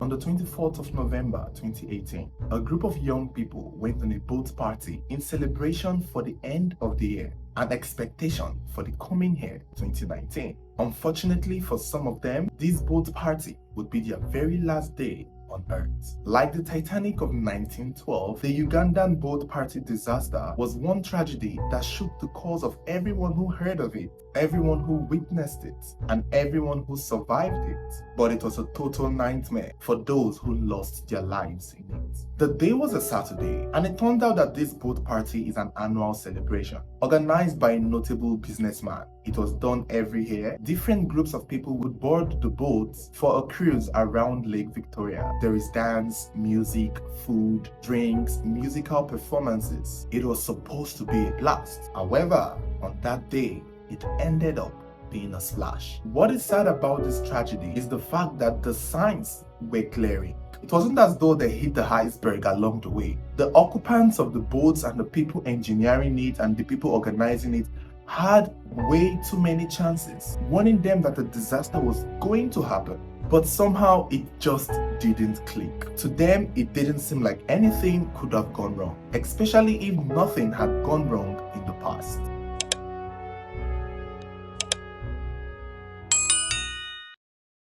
On the 24th of November 2018, a group of young people went on a boat party in celebration for the end of the year and expectation for the coming year 2019. Unfortunately for some of them, this boat party would be their very last day on Earth. Like the Titanic of 1912, the Ugandan boat party disaster was one tragedy that shook the cause of everyone who heard of it, everyone who witnessed it, and everyone who survived it. But it was a total nightmare for those who lost their lives in it. The day was a Saturday, and it turned out that this boat party is an annual celebration organized by a notable businessman. It was done every year. Different groups of people would board the boats for a cruise around Lake Victoria. There is dance, music, food, drinks, musical performances. It was supposed to be a blast. However, on that day, it ended up being a splash. What is sad about this tragedy is the fact that the signs were glaring. It wasn't as though they hit the iceberg along the way. The occupants of the boats and the people engineering it and the people organizing it had way too many chances, warning them that a disaster was going to happen. But somehow it just didn't click. To them, it didn't seem like anything could have gone wrong, especially if nothing had gone wrong in the past.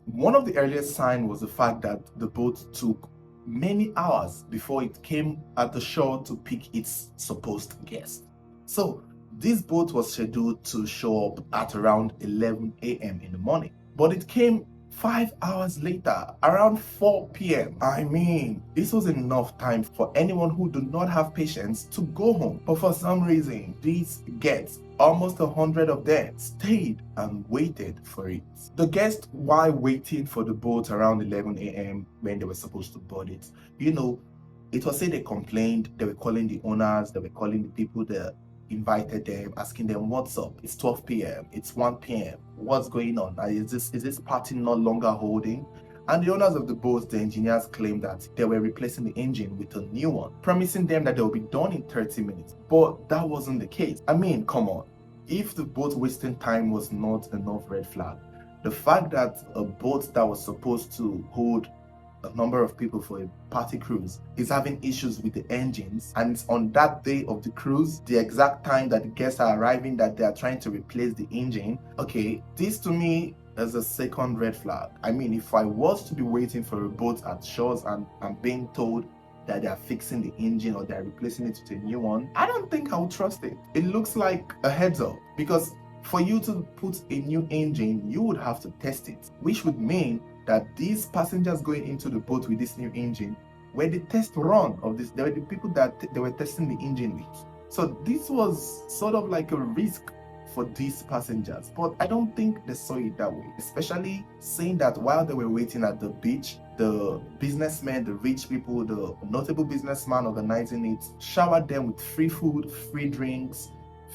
One of the earliest signs was the fact that the boat took many hours before it came at the shore to pick its supposed guest. So this boat was scheduled to show up at around 11 a.m. in the morning, but it came 5 hours later, around 4 p.m. I mean, this was enough time for anyone who do not have patience to go home. But for some reason, these guests, almost 100 of them, stayed and waited for it. The guests, while waiting for the boat around 11 a.m. when they were supposed to board it, it was said they complained, they were calling the owners, they were calling the people that invited them, asking them what's up. It's 12 p.m. It's 1 p.m. What's going on? Is this party no longer holding? And the owners of the boats, the engineers, claimed that they were replacing the engine with a new one, promising them that they will be done in 30 minutes. But that wasn't the case. I mean, come on. If the boat wasting time was not enough red flag, the fact that a boat that was supposed to hold a number of people for a party cruise is having issues with the engines, and it's on that day of the cruise, the exact time that the guests are arriving, that they are trying to replace the engine. Okay, this to me is a second red flag. I mean, if I was to be waiting for a boat at shores and I'm being told that they are fixing the engine or they are replacing it with a new one, I don't think I would trust it. It looks like a heads up, because for you to put a new engine, you would have to test it, which would mean that these passengers going into the boat with this new engine were the test run of this. They were the people that they were testing the engine with. So this was sort of like a risk for these passengers. But I don't think they saw it that way, especially saying that while they were waiting at the beach, the businessmen, the rich people, the notable businessman organizing it showered them with free food, free drinks,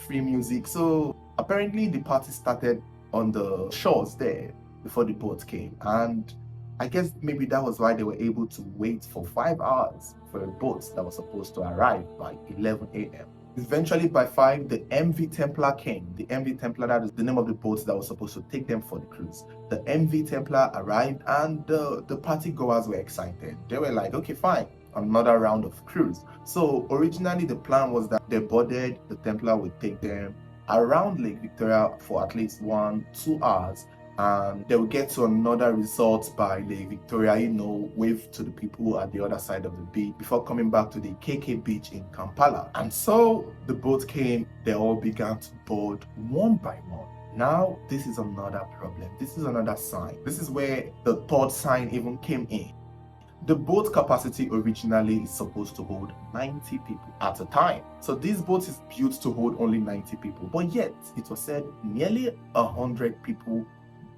free music. So apparently the party started on the shores there before the boat came, and I guess maybe that was why they were able to wait for 5 hours for a boat that was supposed to arrive by 11 a.m. Eventually by 5, the MV Templar came. The MV Templar, that is the name of the boat that was supposed to take them for the cruise. The MV Templar arrived, and the party goers were excited. They were like, okay, fine, another round of cruise. So originally the plan was that they boarded, the Templar would take them around Lake Victoria for at least 1-2 hours, and they will get to another resort by Lake Victoria, wave to the people at the other side of the beach before coming back to the KK beach in Kampala. And so the boat came, they all began to board one by one. Now, this is another problem. This is another sign. This is where the third sign even came in. The boat capacity originally is supposed to hold 90 people at a time. So this boat is built to hold only 90 people, but yet it was said nearly 100 people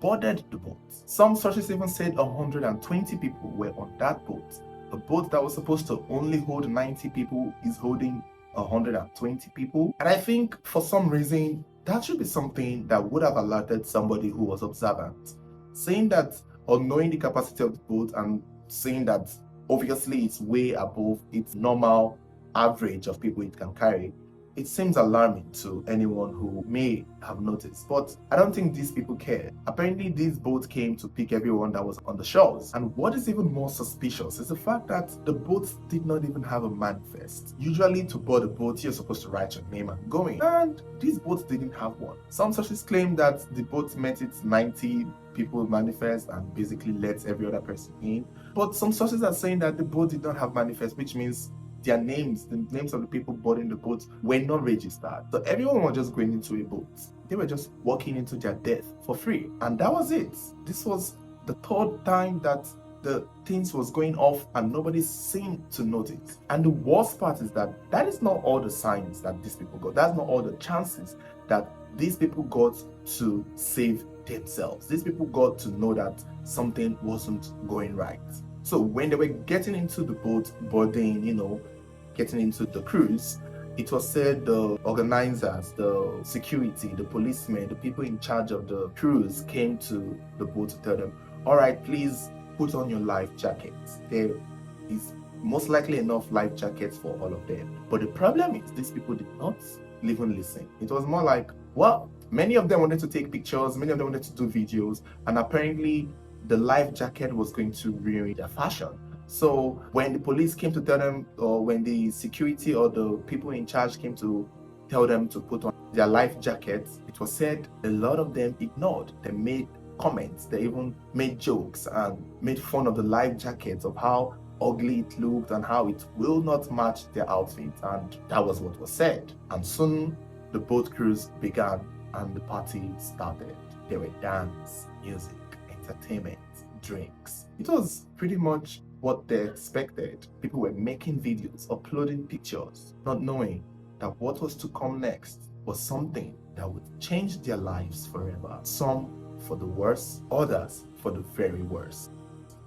boarded the boat. Some sources even said 120 people were on that boat. A boat that was supposed to only hold 90 people is holding 120 people. And I think for some reason, that should be something that would have alerted somebody who was observant. Saying that, or knowing the capacity of the boat and saying that obviously it's way above its normal average of people it can carry, it seems alarming to anyone who may have noticed, but I don't think these people care. Apparently, these boats came to pick everyone that was on the shores. And what is even more suspicious is the fact that the boats did not even have a manifest. Usually, to board a boat, you're supposed to write your name and go in. And these boats didn't have one. Some sources claim that the boat met its 90 people manifest and basically let every other person in. But some sources are saying that the boat did not have manifest, which means their names, the names of the people boarding the boat, were not registered. So everyone was just going into a boat. They were just walking into their death for free. And that was it. This was the third time that the things was going off and nobody seemed to notice. And the worst part is that that is not all the signs that these people got. That's not all the chances that these people got to save themselves. These people got to know that something wasn't going right. So when they were getting into the boat, boarding, getting into the cruise, it was said the organizers, the security, the policemen, the people in charge of the cruise came to the boat to tell them, all right, please put on your life jackets. There is most likely enough life jackets for all of them. But the problem is these people did not even listen. It was more like, well, many of them wanted to take pictures, many of them wanted to do videos, and apparently the life jacket was going to ruin their fashion. So when the police came to tell them, or when the security or the people in charge came to tell them to put on their life jackets, it was said a lot of them ignored. They made comments, they even made jokes and made fun of the life jackets, of how ugly it looked and how it will not match their outfit. And that was what was said. And soon the boat cruise began and the party started. There were dance, music, entertainment, drinks. It was pretty much what they expected. People were making videos, uploading pictures, not knowing that what was to come next was something that would change their lives forever. Some for the worse, others for the very worst.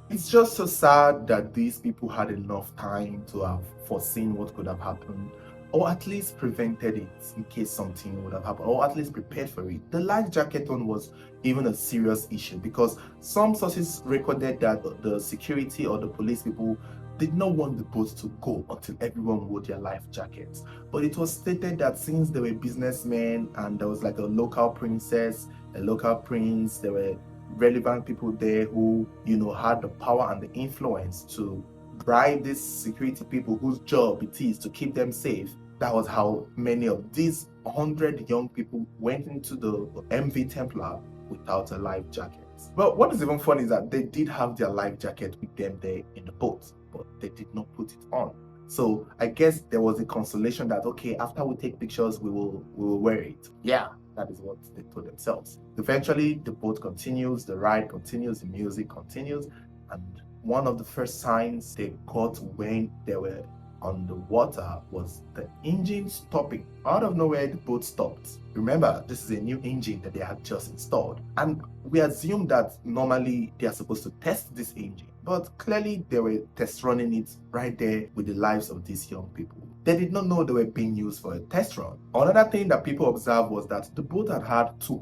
It's just so sad that these people had enough time to have foreseen what could have happened, or at least prevented it in case something would have happened, or at least prepared for it. The life jacket one was even a serious issue because some sources recorded that the security or the police people did not want the boat to go until everyone wore their life jackets. But it was stated that since they were businessmen and there was like a local princess, a local prince, there were relevant people there who, had the power and the influence to bribe these security people whose job it is to keep them safe. That was how many of these 100 young people went into the MV Templar without a life jacket. But what is even funny is that they did have their life jacket with them there in the boat, but they did not put it on. So I guess there was a consolation that, okay, after we take pictures, we will wear it. Yeah, that is what they told themselves. Eventually, the boat continues, the ride continues, the music continues, and one of the first signs they got when they were on the water was the engine stopping. Out of nowhere, the boat stopped. Remember, this is a new engine that they had just installed. And we assume that normally they are supposed to test this engine. But clearly they were test running it right there with the lives of these young people. They did not know they were being used for a test run. Another thing that people observed was that the boat had two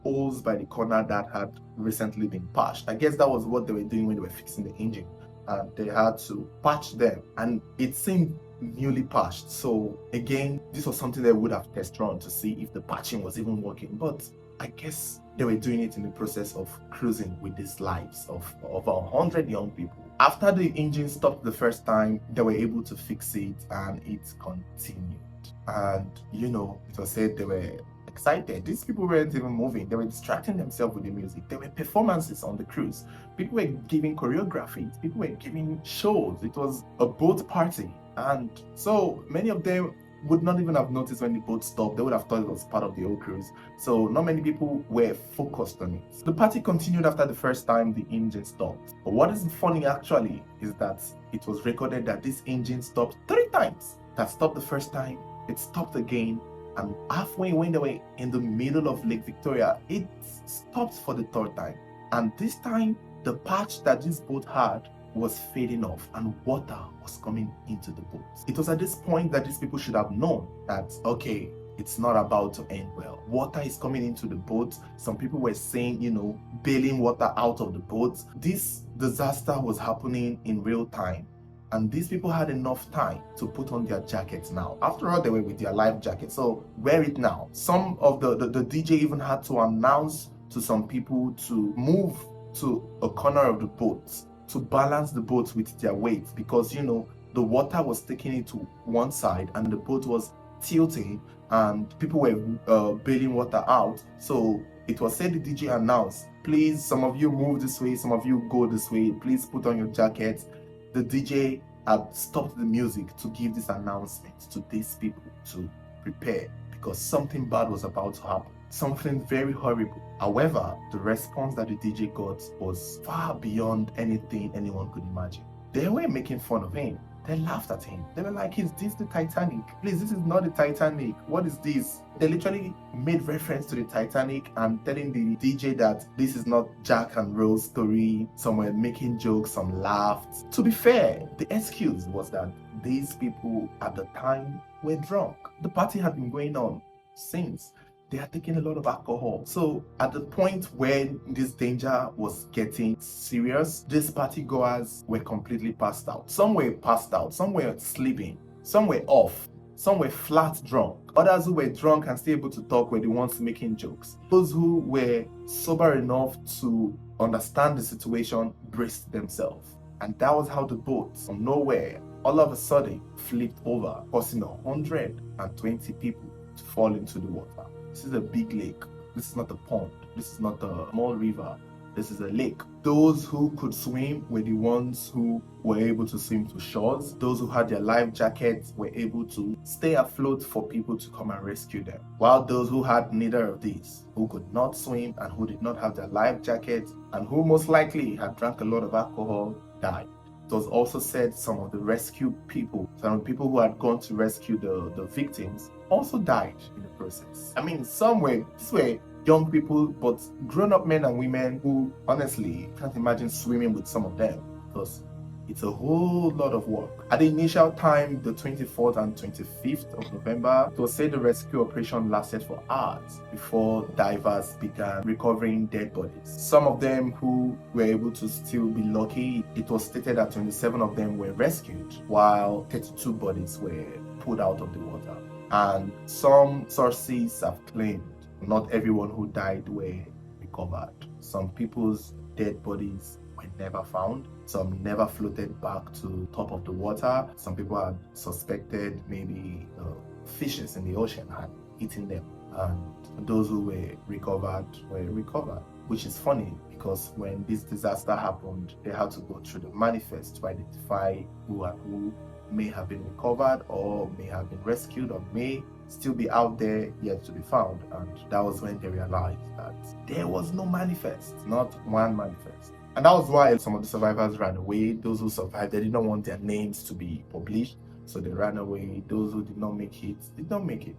holes by the corner that had recently been patched. I guess that was what they were doing when they were fixing the engine. And they had to patch them, and it seemed newly patched. So again, this was something they would have test run to see if the patching was even working. But I guess they were doing it in the process of cruising with these lives of over 100 young people. After the engine stopped the first time, they were able to fix it and it continued. And it was said they were excited. These people weren't even moving. They were distracting themselves with the music. There were performances on the cruise. People were giving choreographies. People were giving shows. It was a boat party. And so many of them would not even have noticed when the boat stopped. They would have thought it was part of the whole cruise. So not many people were focused on it. The party continued after the first time the engine stopped. But what is funny actually is that it was recorded that this engine stopped 3 times. That stopped the first time, it stopped again, and halfway when they were in the middle of Lake Victoria, it stopped for the 3rd time. And this time, the patch that this boat had was fading off and water was coming into the boat. It was at this point that these people should have known that, okay, it's not about to end well. Water is coming into the boat. Some people were saying, bailing water out of the boat. This disaster was happening in real time. And these people had enough time to put on their jackets now. After all, they were with their life jacket, so wear it now. Some of the DJ even had to announce to some people to move to a corner of the boat to balance the boat with their weight, because the water was taking it to one side and the boat was tilting and people were bailing water out. So it was said, the DJ announced, please, some of you move this way, some of you go this way, please put on your jackets. The DJ had stopped the music to give this announcement to these people to prepare, because something bad was about to happen, something very horrible. However, the response that the DJ got was far beyond anything anyone could imagine. They were making fun of him. They laughed at him. They were like, is this the Titanic? Please, this is not the Titanic. What is this? They literally made reference to the Titanic and telling the DJ that this is not Jack and Rose story. Some were making jokes, some laughed. To be fair, the excuse was that these people at the time were drunk. The party had been going on since. They had taken a lot of alcohol. So at the point when this danger was getting serious, these party goers were completely passed out. Some were passed out, some were sleeping, some were off, some were flat drunk. Others who were drunk and still able to talk were the ones making jokes. Those who were sober enough to understand the situation braced themselves. And that was how the boat, from nowhere, all of a sudden flipped over, causing 120 people to fall into the water. This is a big lake. This is not a pond. This is not a small river. This is a lake. Those who could swim were the ones who were able to swim to shores. Those who had their life jackets were able to stay afloat for people to come and rescue them. While those who had neither of these, who could not swim and who did not have their life jackets and who most likely had drank a lot of alcohol, died. It was also said some of the rescue people, some of the people who had gone to rescue the victims, also died in the process. I mean, these were young people, but grown-up men and women who honestly can't imagine swimming with some of them, because it's a whole lot of work. At the initial time, the 24th and 25th of November, it was said the rescue operation lasted for hours before divers began recovering dead bodies. Some of them who were able to still be lucky, it was stated that 27 of them were rescued, while 32 bodies were pulled out of the water. And some sources have claimed not everyone who died were recovered. Some people's dead bodies were never found. Some never floated back to top of the water. Some people had suspected maybe fishes in the ocean had eaten them. And those who were recovered, which is funny because when this disaster happened, they had to go through the manifest to identify who may have been recovered or may have been rescued or may still be out there yet to be found. And that was when they realized that there was no manifest, not one manifest. And that was why some of the survivors ran away. Those who survived, they did not want their names to be published, so they ran away. Those who did not make it, did not make it.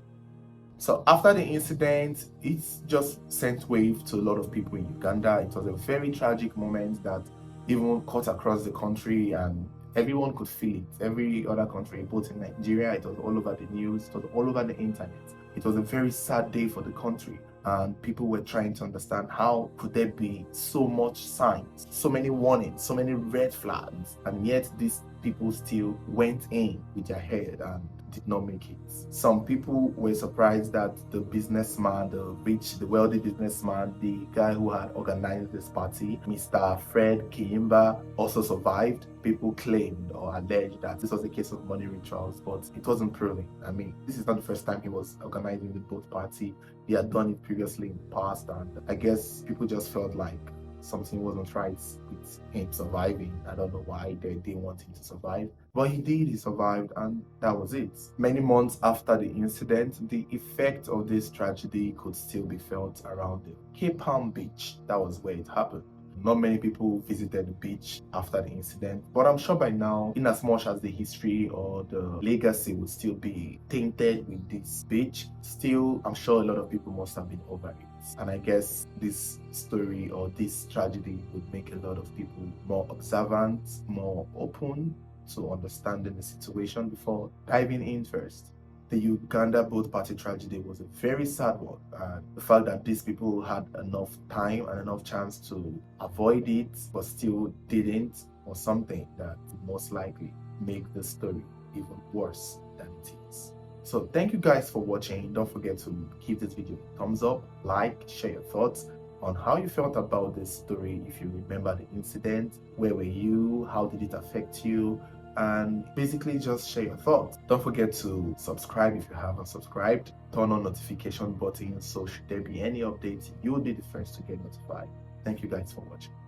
So after the incident, it's just sent wave to a lot of people in Uganda. It was a very tragic moment that even cut across the country, and everyone could feel it. Every other country, both in Nigeria, it was all over the news, it was all over the internet. It was a very sad day for the country, and people were trying to understand how could there be so much signs, so many warnings, so many red flags, and yet these people still went in with their head and did not make it. Some people were surprised that the businessman, the rich, the wealthy businessman, the guy who had organized this party, Mr. Fred Kiyimba, also survived. People claimed or alleged that this was a case of money rituals, but it wasn't proven. I mean, this is not the first time he was organizing the boat party. He had done it previously in the past, and I guess people just felt like something wasn't right with him surviving. I don't know why they didn't want him to survive, but he did. He survived, and that was it. Many months after the incident, the effect of this tragedy could still be felt around the Cape Palm beach. That was where it happened. Not many people visited the beach after the incident, but I'm sure by now, in as much as the history or the legacy would still be tainted with this beach, still I'm sure a lot of people must have been over it. And I guess this story or this tragedy would make a lot of people more observant, more open to understanding the situation before diving in first. The Uganda boat party tragedy was a very sad one, and the fact that these people had enough time and enough chance to avoid it but still didn't or something that would most likely make the story even worse than it is. So thank you guys for watching. Don't forget to give this video a thumbs up, like, share your thoughts on how you felt about this story. If you remember the incident, where were you, how did it affect you, and basically just share your thoughts. Don't forget to subscribe if you haven't subscribed. Turn on notification button so should there be any updates, you will be the first to get notified. Thank you guys for watching.